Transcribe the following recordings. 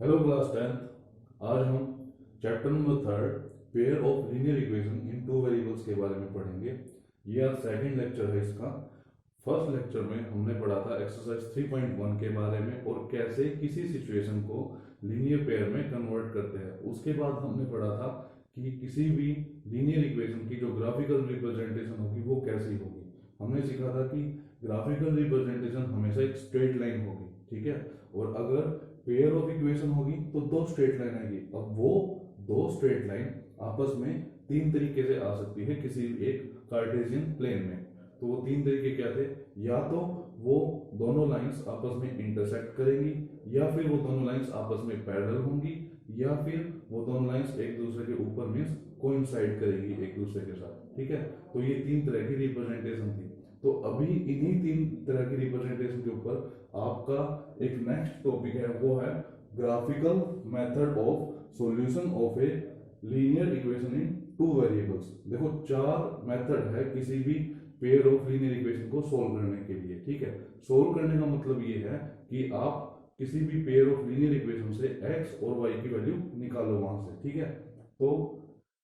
Hello class 10th। आज हम chapter number 3 pair of linear equation in two variables के बारे में पढ़ेंगे। ये आज सेकंड लेक्चर है इसका। फर्स्ट लेक्चर में हमने पढ़ा था एक्सरसाइज 3.1 के बारे में और कैसे किसी सिचुएशन को लीनियर पेयर में कन्वर्ट करते हैं। उसके बाद हमने पढ़ा था कि किसी भी लीनियर इक्वेशन की जो ग्राफिकल रिप्रेजेंटेशन होगी वो कैसी होगी। हमने सीखा था कि ग्राफिकल रिप्रेजेंटेशन हमेशा एक स्ट्रेट लाइन होगी, ठीक है। और अगर पेयर ऑफ इक्वेशन होगी तो दो स्ट्रेट लाइन आएगी। अब वो दो स्ट्रेट लाइन आपस में तीन तरीके से आ सकती है किसी एक कार्टेशियन प्लेन में। तो वो तीन तरीके क्या थे? या तो वो दोनों लाइंस आपस में इंटरसेक्ट करेंगी, या फिर वो दोनों लाइंस आपस में पैरेलल होंगी, या फिर वो दोनों लाइंस एक दूसरे के ऊपर मींस कोइंसाइड करेगी एक दूसरे के साथ, ठीक है। तो ये तीन तरह की रिप्रेजेंटेशन थी। तो अभी इन्हीं तीन तरह की रिप्रेजेंटेशन के ऊपर आपका एक नेक्स्ट टॉपिक है, वो है graphical method of solution of a linear equation in two variables. देखो, चार मेथड है किसी भी पेयर ऑफ लीनियर इक्वेशन को सोल्व करने के लिए, ठीक है। सोल्व करने का मतलब ये है कि आप किसी भी पेयर ऑफ लीनियर इक्वेशन से x और y की वैल्यू निकालो वहां से, ठीक है। तो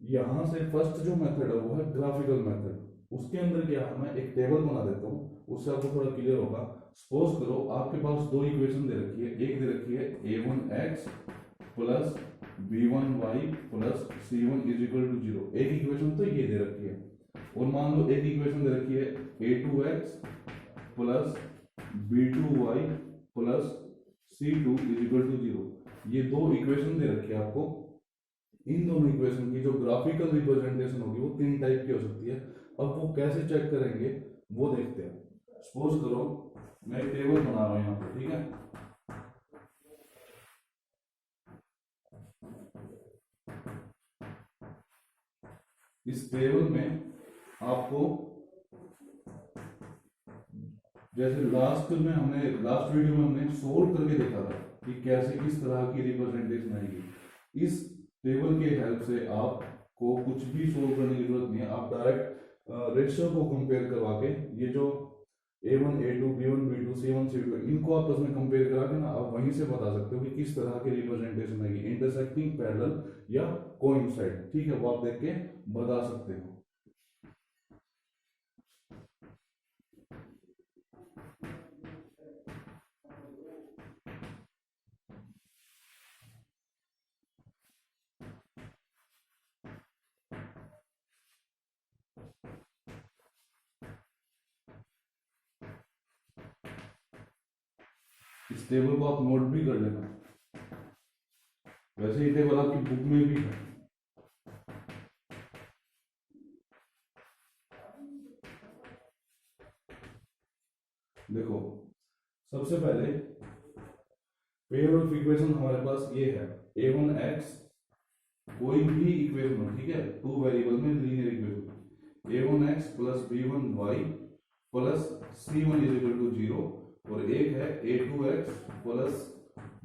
यहां से फर्स्ट जो मेथड है वो है ग्राफिकल मेथड। उसके अंदर क्या है, मैं एक टेबल बना देता हूँ, उससे आपको थोड़ा क्लियर होगा। सपोज करो आपके पास दो इक्वेशन दे रखी है। एक दे रखी है a1x plus b1y plus c1 is equal to 0। एक इक्वेशन तो ये दे रखी है। और मान लो एक इक्वेशन दे रखी है a2x plus b2y plus c2 is equal to 0। ये दो इक्वेशन दे रखी है आपको। इन दोनों इक्वेशन की जो ग्राफिकल रिप्रेजेंटेशन होगी वो तीन टाइप की हो सकती है। अब वो कैसे चेक करेंगे वो देखते हैं। सपोज करो मैं एक टेबल बना रहा हूं यहाँ पे, ठीक है। इस टेबल में आपको जैसे लास्ट वीडियो में हमने सोल्व करके देखा था कि कैसे किस तरह की रिप्रेजेंटेशन आएगी। इस टेबल के हेल्प से आपको कुछ भी सोल्व करने की जरूरत नहीं है। आप डायरेक्ट रेशियो को कंपेयर करवा के ये जो a1 a2 b1 b2 c1 c2 इनको आपस में कंपेयर करा के ना आप वहीं से बता सकते हो कि किस तरह की रिप्रेजेंटेशन आएगी, इंटरसेक्टिंग, पैरेलल या कोइंसाइड, ठीक है। वो आप देख के बता सकते हो। इस टेबल को आप नोट भी कर लेना। वैसे ये टेबल आपकी बुक में भी है। देखो, सबसे पहले पेयर ऑफ इक्वेशन हमारे पास ये है a1x। कोई भी इक्वेशन हो, ठीक है, टू वेरिएबल में linear equation a1x plus b1y plus c1 is equal to 0। और एक है a2x plus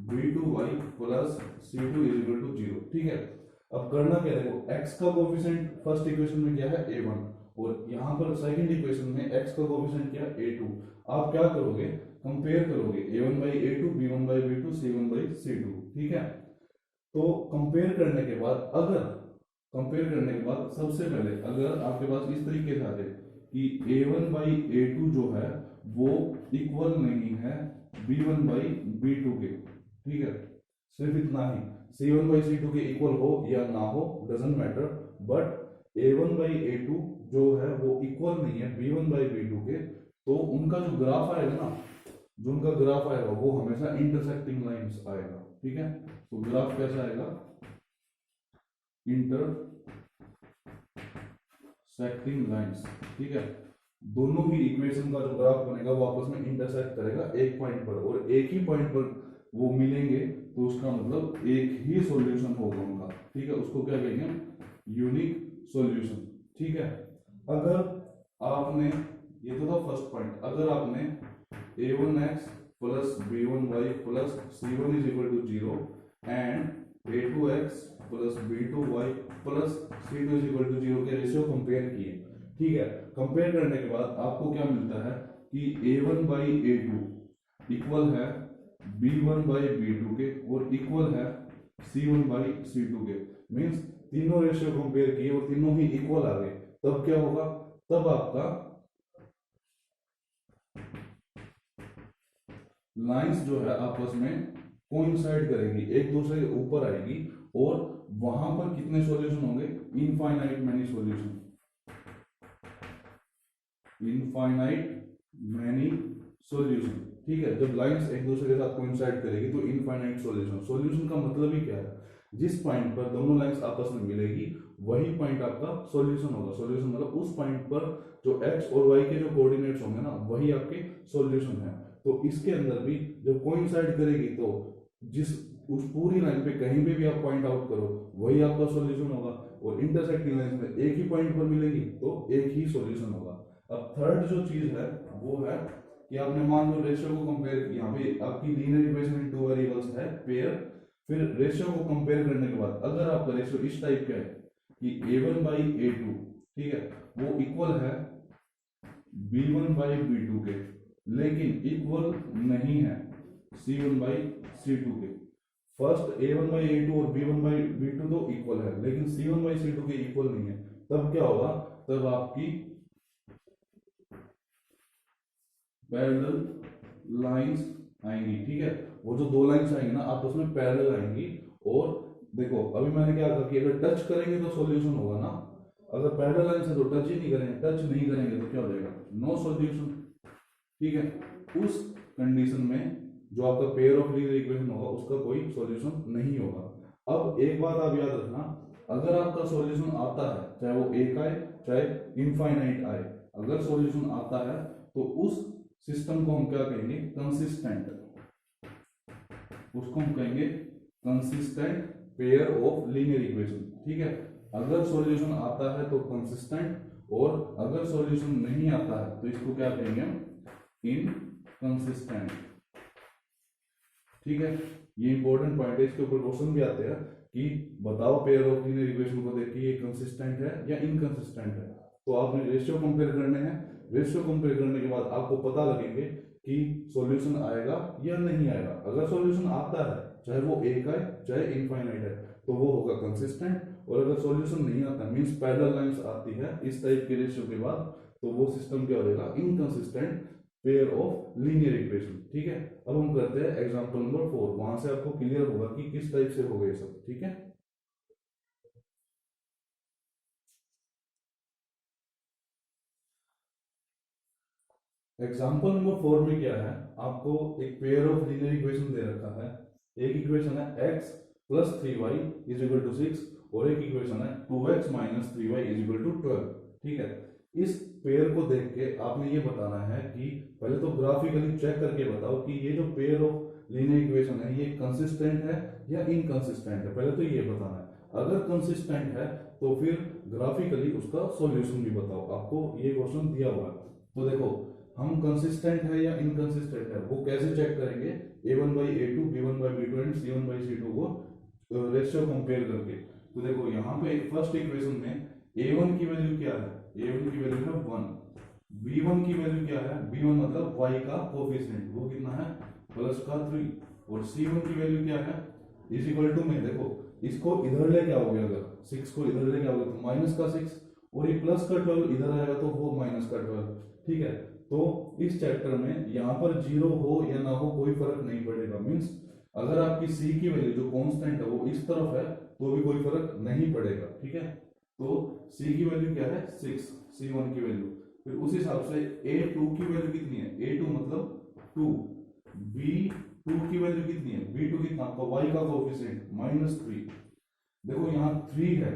b2y plus c2 is equal to 0, ठीक है। अब करना क्या है, देखो x का कोफिशिएंट फर्स्ट इक्वेशन में क्या है a1, और यहाँ पर सेकंड इक्वेशन में x का कोफिशिएंट क्या है a2। आप क्या करोगे, कंपेयर करोगे a1 by a2 b1 by b2 c1 by c2, ठीक है। तो कंपेयर करने के बाद सबसे पहले अगर आपके पास इस तरीके से आ जाए कि a1 बाई a2 जो है वो इक्वल नहीं है b1 बाई b2 के, ठीक है। सिर्फ इतना ही, c1 बाई c2 के इक्वल हो या ना हो doesn't matter, but a1 by a2 जो है वो इक्वल नहीं है b1 बाई b2 के। तो उनका जो ग्राफ आएगा ना, जो उनका ग्राफ आएगा वो हमेशा इंटरसेक्टिंग लाइंस आएगा, ठीक है। तो ग्राफ कैसा आएगा, इंटरसेक्टिंग लाइंस, ठीक है। दोनों ही इक्वेशन का जो ग्राफ बनेगा वो आपस में इंटरसेक्ट करेगा एक पॉइंट पर, और एक ही पॉइंट पर वो मिलेंगे तो उसका मतलब एक ही सॉल्यूशन होगा उनका, ठीक है। उसको क्या कहेंगे, यूनिक सॉल्यूशन, ठीक है। अगर आपने, ये तो था फर्स्ट पॉइंट, अगर आपने a1x plus b1y plus c1 is equal to 0 and a2x plus b2y plus c2 is equal to 0 के रेशियो कंपेयर किए, ठीक है। कंपेयर करने के बाद आपको क्या मिलता है कि a1 बाई a2 इक्वल है B1 बाई B2 के और इक्वल है C1 बाई C2 के। मीन्स तीनों रेशियो कंपेयर किए और तीनों ही इक्वल आ गए, तब क्या होगा, तब आपका लाइंस जो है आपस में कोइंसाइड करेंगी, एक दूसरे के ऊपर आएगी, और वहां पर कितने सॉल्यूशन होंगे, infinite many solution, infinite many solution. ठीक है, जब लाइंस एक दूसरे के साथ कोइंसाइड करेगी तो इनफाइनाइट सॉल्यूशन। सॉल्यूशन का मतलब ही क्या है, जिस पॉइंट पर दोनों लाइंस आपस में मिलेगी वही पॉइंट आपका सॉल्यूशन होगा। सॉल्यूशन मतलब उस पॉइंट पर जो x और y के जो कोऑर्डिनेट्स होंगे ना, वही आपके सॉल्यूशन है। तो इसके अंदर भी जब कोइंसाइड करेगी तो जिस उस पूरी लाइन पे कहीं पे भी आप पॉइंट आउट करो वही आपका सॉल्यूशन होगा, और इंटरसेक्टिंग लाइंस में एक ही पॉइंट पर मिलेगी तो एक ही सॉल्यूशन होगा। अब थर्ड जो चीज है वो है कि आपने मान लो रेशियो को कंपेयर, यहाँ पे आपकी लीनियर इक्वेशन में टू वेरिएबल्स है पेयर, फिर रेशियो को कंपेयर करने के बाद अगर आपका रेशियो इस टाइप का है कि A1 बाई A2, ठीक है, वो इक्वल है B1 बाई B2 के, लेकिन इक्वल नहीं है C1 बाई C2 के। फर्स्ट A1 बाई A2 और B1 बाई B2 तो इक्वल है, लेकिन C1 बाई C2 के इक्वल नहीं है, तब क्या होगा, तब आपकी पैरेलल लाइंस आएंगी। ठीक है, वो जो दो लाइंस आएंगी ना आपस में पैरेलल आएंगी, और देखो अभी मैंने क्या कहा कि अगर टच करेंगे तो सॉल्यूशन होगा ना, अगर पैरेलल लाइन से तो टच ही नहीं करेंगे, टच नहीं करेंगे तो क्या हो जाएगा, नो सॉल्यूशन। ठीक है, उस कंडीशन में जो आपका पेयर ऑफ लीनियर इक्वेशन होगा उसका कोई सॉल्यूशन नहीं होगा। अब एक बात आप याद रखना, अगर आपका सॉल्यूशन आता है, चाहे वो एक आए चाहे इनफाइनाइट आए, अगर सॉल्यूशन आता है तो उस सिस्टम को हम क्या कहेंगे, कंसिस्टेंट, उसको हम कहेंगे consistent pair of linear equation. ठीक है, अगर सॉल्यूशन आता है तो कंसिस्टेंट, और अगर सॉल्यूशन नहीं आता है तो इसको क्या कहेंगे हम, इनकंसिस्टेंट। ठीक है, ये इंपॉर्टेंट पॉइंट है, इसके ऊपर क्वेश्चन भी आते हैं कि बताओ पेयर ऑफ लीनियर इक्वेशन को देख के ये कंसिस्टेंट है या इनकंसिस्टेंट है। तो आपने रेशियो कंपेयर करने हैं, रेशियो कंपेयर करने के बाद आपको पता लगेंगे कि सॉल्यूशन आएगा या नहीं आएगा। अगर सॉल्यूशन आता है, चाहे वो एक है चाहे इनफाइनाइट है, तो वो होगा कंसिस्टेंट, और अगर सॉल्यूशन नहीं आता मींस पैरेलल लाइंस आती है इस टाइप के रेशियो के बाद, तो वो सिस्टम क्या हो जाएगा, inconsistent pair of linear equation. ठीक है, अब हम करते हैं एग्जांपल नंबर 4, वहां से आपको क्लियर होगा कि किस टाइप से होगा ये सब। ठीक है, एग्जाम्पल नंबर 4 में क्या है, आपको एक पेयर ऑफ लीनियर इक्वेशन दे रखा है। एक इक्वेशन है x plus 3y is equal to 6, और एक इक्वेशन है 2x minus 3y is equal to 12। ठीक है, इस पेयर को देख के आपने ये बताना है कि पहले तो ग्राफिकली चेक करके बताओ कि ये जो पेयर ऑफ लीनियर इक्वेशन है ये कंसिस्टेंट है या इनकंसिस्टेंट है, पहले तो ये बताना है। अगर कंसिस्टेंट है तो फिर ग्राफिकली उसका सॉल्यूशन भी बताओ, आपको ये क्वेश्चन दिया हुआ है। तो देखो हम कंसिस्टेंट है या इनकंसिस्टेंट है वो कैसे चेक करेंगे, A1 by A2, B1 by B2 and C1 by C2 को रेशियो कंपेयर करके। तो देखो यहाँ पे फर्स्ट इक्वेशन में A1 की वैल्यू क्या है, A1 की वैल्यू है 1, B1 की वैल्यू क्या है, B1 मतलब y का कोफिशिएंट, वो कितना है, प्लस का 3, और C1 की वैल्यू क्या है, इज इक्वल टू में देखो इसको इधर लेके आओगे, अगर 6 को इधर लेके आओगे तो माइनस का 6, और ये प्लस का 12 इधर आएगा तो वो माइनस का 12। ठीक है, तो इस चैप्टर में यहाँ पर जीरो हो या ना हो कोई फर्क नहीं पड़ेगा। मीन्स अगर आपकी सी की वैल्यू जो कांस्टेंट है वो इस तरफ है तो भी कोई फर्क नहीं पड़ेगा। ठीक है, तो सी की वैल्यू क्या है 6, C1 की वैल्यू, फिर उस हिसाब से A2 की वैल्यू कितनी है, A2 मतलब 2, B2 की वैल्यू कितनी है, B2 कितना आपका y का कोफिशिएंट -3। देखो यहाँ 3 है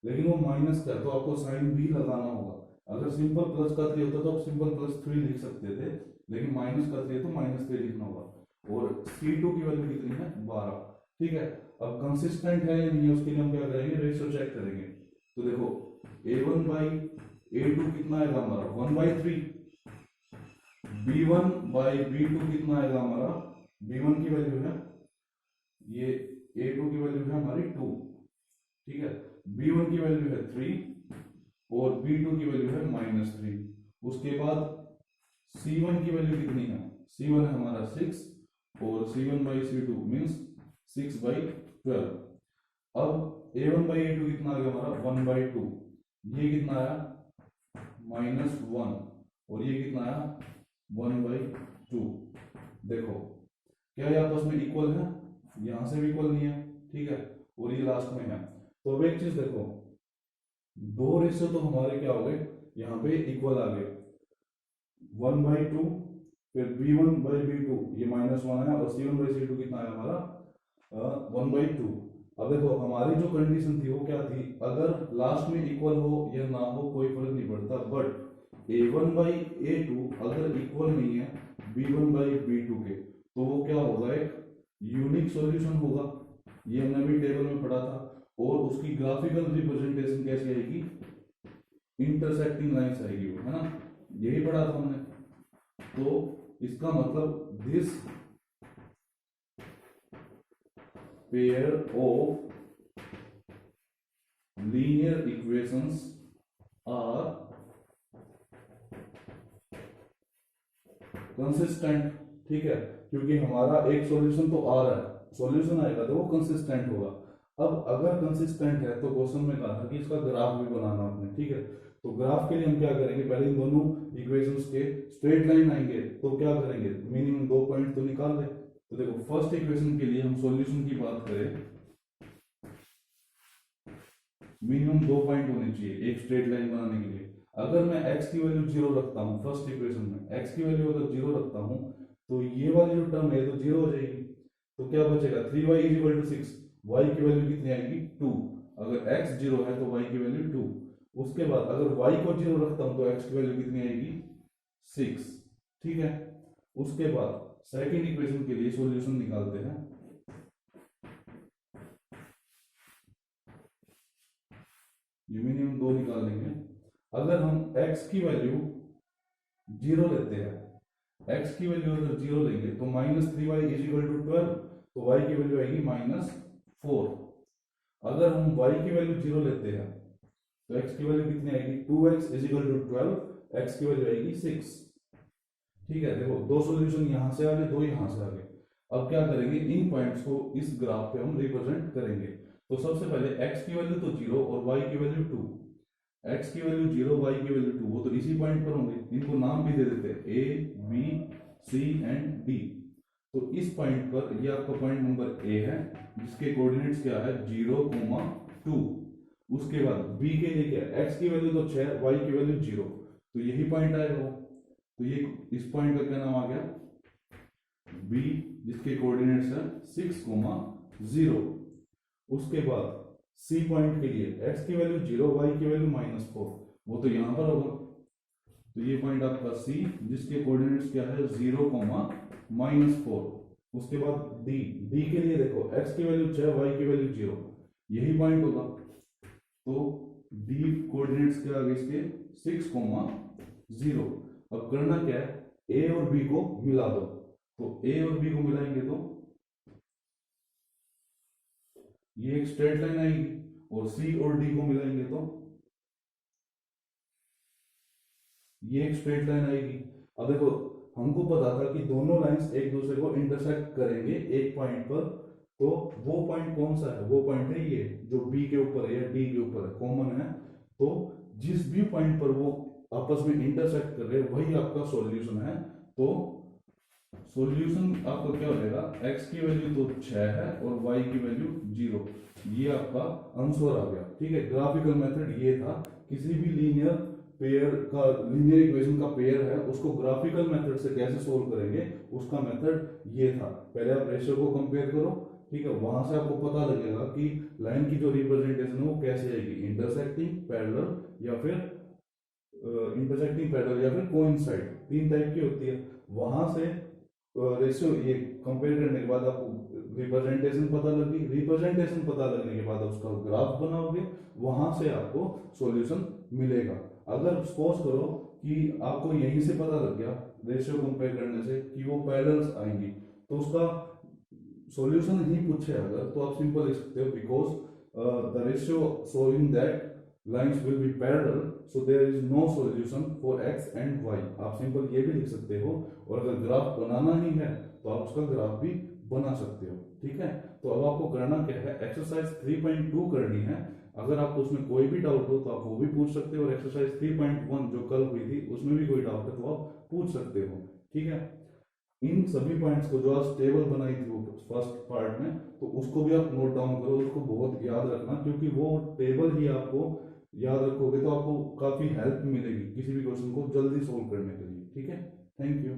लेकिन वो माइनस का, तो आपको साइन भी लगाना होगा। अगर सिंपल प्लस का 3 होता तो आप सिंपल +3 लिख सकते थे, लेकिन माइनस का 3 है तो -3 लिखना होगा। और C2 की वैल्यू कितनी है 12। ठीक है, अब कंसिस्टेंट है या नहीं है उसके लिए हम क्या करेंगे, रेशियो चेक करेंगे। तो देखो A1 बाई A2 कितना आएगा हमारा 1/3, B1 बाई B2 कितना आएगा हमारा, B1 की वैल्यू है ये, A2 की वैल्यू है हमारी 2। ठीक है, B1 की वैल्यू है 3 और B2 की वैल्यू है -3। उसके बाद C1 की वैल्यू कितनी है, C1 है हमारा 6 और C1/C2 मीन्स 6/12। अब A1/A2 कितना आ गया हमारा 1/2, ये कितना आया -1, और ये कितना आया 1/2। देखो क्या ये आपस में इक्वल है, यहां से भी इक्वल नहीं है, ठीक है, और ये लास्ट में है। तो अब एक चीज देखो, दो रेशियो तो हमारे क्या हो गए यहाँ पे इक्वल आ गए, 1/2, फिर B1/B2 ये -1 है, और C1/C2 कितना है हमारा 1/2। अब देखो हमारी जो कंडीशन थी वो क्या थी, अगर लास्ट में इक्वल हो या ना हो कोई फर्क नहीं पड़ता, बट A1/A2 अगर इक्वल नहीं है B1/B2 के, तो वो क्या होगा, एक यूनिक सॉल्यूशन होगा। ये हमने अभी टेबल में पढ़ा था। और उसकी ग्राफिकल रिप्रेजेंटेशन कैसी आएगी, इंटरसेक्टिंग लाइंस आएगी वो, है ना, यही पढ़ा था हमने। तो इसका मतलब this pair of linear equations are consistent, ठीक है, क्योंकि हमारा एक सॉल्यूशन तो आ रहा है, सॉल्यूशन आएगा तो वो कंसिस्टेंट होगा। अब अगर कंसिस्टेंट है तो क्वेश्चन में कहा था कि इसका ग्राफ भी बनाना आपने, ठीक है। तो ग्राफ के लिए हम क्या करेंगे, पहले इन दोनों इक्वेशंस के स्ट्रेट लाइन आएंगे, तो क्या करेंगे, मिनिमम 2 पॉइंट तो निकाल दे। तो देखो फर्स्ट इक्वेशन के लिए हम सॉल्यूशन की बात करें, मिनिमम 2 पॉइंट होने चाहिए एक स्ट्रेट लाइन बनाने के लिए। अगर मैं x की वैल्यू 0 रखता हूँ, फर्स्ट इक्वेशन में x की वैल्यू अगर 0 रखता हूँ, तो ये वाली जो टर्म है तो 0 हो जाएगी। तो क्या बचेगा, 3y = 6, y की वैल्यू कितनी आएगी 2। अगर x 0 है तो y की वैल्यू 2। उसके बाद अगर y को 0 रखता हूँ तो x की वैल्यू कितनी आएगी 6, ठीक है। उसके बाद सेकेंड इक्वेशन के लिए सॉल्यूशन निकालते हैं। ये मिनिमम 2 निकाल लेंगे। अगर हम x की वैल्यू 0 लेते हैं, x की वैल्यू अगर 0 लेंगे तो -3y = 12, तो y की वैल्यू आएगी -4। अगर हम y की वैल्यू 0 लेते हैं तो x की वैल्यू कितनी आएगी, 2x = 12, x की वैल्यू आएगी 6, ठीक है। देखो दो सॉल्यूशन यहां से आ गए, दो यहां से आ गए। अब क्या करेंगे, इन पॉइंट्स को इस ग्राफ पे हम रिप्रेजेंट करेंगे। तो सबसे पहले x की वैल्यू तो 0 और y की वैल्यू 2, x की वैल्यू 0, y की वैल्यू 2, वो तो इसी पॉइंट पर होंगे। इनको नाम भी दे देते हैं A, B, C and D। तो इस पॉइंट पर ये आपका पॉइंट नंबर A है, जिसके कोऑर्डिनेट्स क्या है 0, 2। उसके बाद B के लिए क्या है, x की वैल्यू तो 6, y की वैल्यू 0, तो यही पॉइंट आएगा। तो ये इस पॉइंट का क्या नाम आ गया B, जिसके कोऑर्डिनेट्स है 6, 0। उसके बाद C पॉइंट के लिए x की वैल्यू 0, y की वैल्यू -4, वो तो यहां पर होगा। तो ये पॉइंट आपका C, जिसके कोऑर्डिनेट्स क्या है 0, -4। उसके बाद D के लिए देखो x की वैल्यू 6, y की वैल्यू 0, यही पॉइंट होगा। तो D कोऑर्डिनेट्स क्या आ गए इसके 6, 0। अब करना क्या है, A और B को मिला दो। तो A और B को मिलाएंगे तो ये एक स्ट्रेट लाइन आएगी, और C और D को मिलाएंगे तो ये एक स्ट्रेट लाइन आएगी। अब देखो हमको पता था कि दोनों लाइंस एक दूसरे को इंटरसेक्ट करेंगे एक पॉइंट पर, तो वो पॉइंट कौन सा है, वो पॉइंट है ये जो B के ऊपर है या D के ऊपर है, कॉमन है। तो जिस भी पॉइंट पर वो आपस में इंटरसेक्ट कर रहे हैं वही आपका सॉल्यूशन है। तो सॉल्यूशन आपका क्या हो जाएगा, x की वैल्यू तो 6 है और y की वैल्यू 0, ये आपका आंसर आ गया, ठीक है। ग्राफिकल मेथड ये था, किसी भी लीनियर पेयर का, लीनियर इक्वेशन का पेयर है उसको ग्राफिकल मेथड से कैसे सोल्व करेंगे, उसका मेथड ये था। पहले आप रेशियो को कंपेयर करो, ठीक है, वहां से आपको पता लगेगा कि लाइन की जो रिप्रेजेंटेशन है वो कैसे आएगी, इंटरसेक्टिंग, पैरेलल या फिर कोइंसाइड, 3 टाइप की होती है। वहां से रेशियो ये कंपेयर करने के बाद आपको रिप्रेजेंटेशन पता लगी, रिप्रेजेंटेशन पता लगने के बाद उसका ग्राफ बनाओगे, वहां से आपको सॉल्यूशन मिलेगा। अगर सपोज करो कि आपको यहीं से पता लग गया रेशियो कंपेयर करने से कि वो पैरेलल्स आएंगी, तो उसका सॉल्यूशन ही पूछे अगर, तो आप सिंपल लिख सकते हो, because the ratio showing that lines will be parallel, so there is no solution for x and y। आप सिंपल ये भी लिख सकते हो। और अगर ग्राफ बनाना ही है तो आप उसका ग्राफ भी बना सकते हो। ठीक है, तो अब आपको करना क्या है, एक्सरसाइज 3.2 करनी है। अगर आपको उसमें कोई भी डाउट हो तो आप वो भी पूछ सकते हो, और एक्सरसाइज 3.1 जो कल हुई थी उसमें भी कोई डाउट है तो आप पूछ सकते हो। ठीक है, इन सभी पॉइंट्स को जो आज टेबल बनाई थी वो फर्स्ट पार्ट में, तो उसको भी आप नोट डाउन करो, उसको बहुत याद रखना, क्योंकि वो टेबल ही आपको याद रखोगे तो आपको काफी हेल्प मिलेगी किसी भी क्वेश्चन को जल्दी सोल्व करने के लिए। ठीक है, थैंक यू।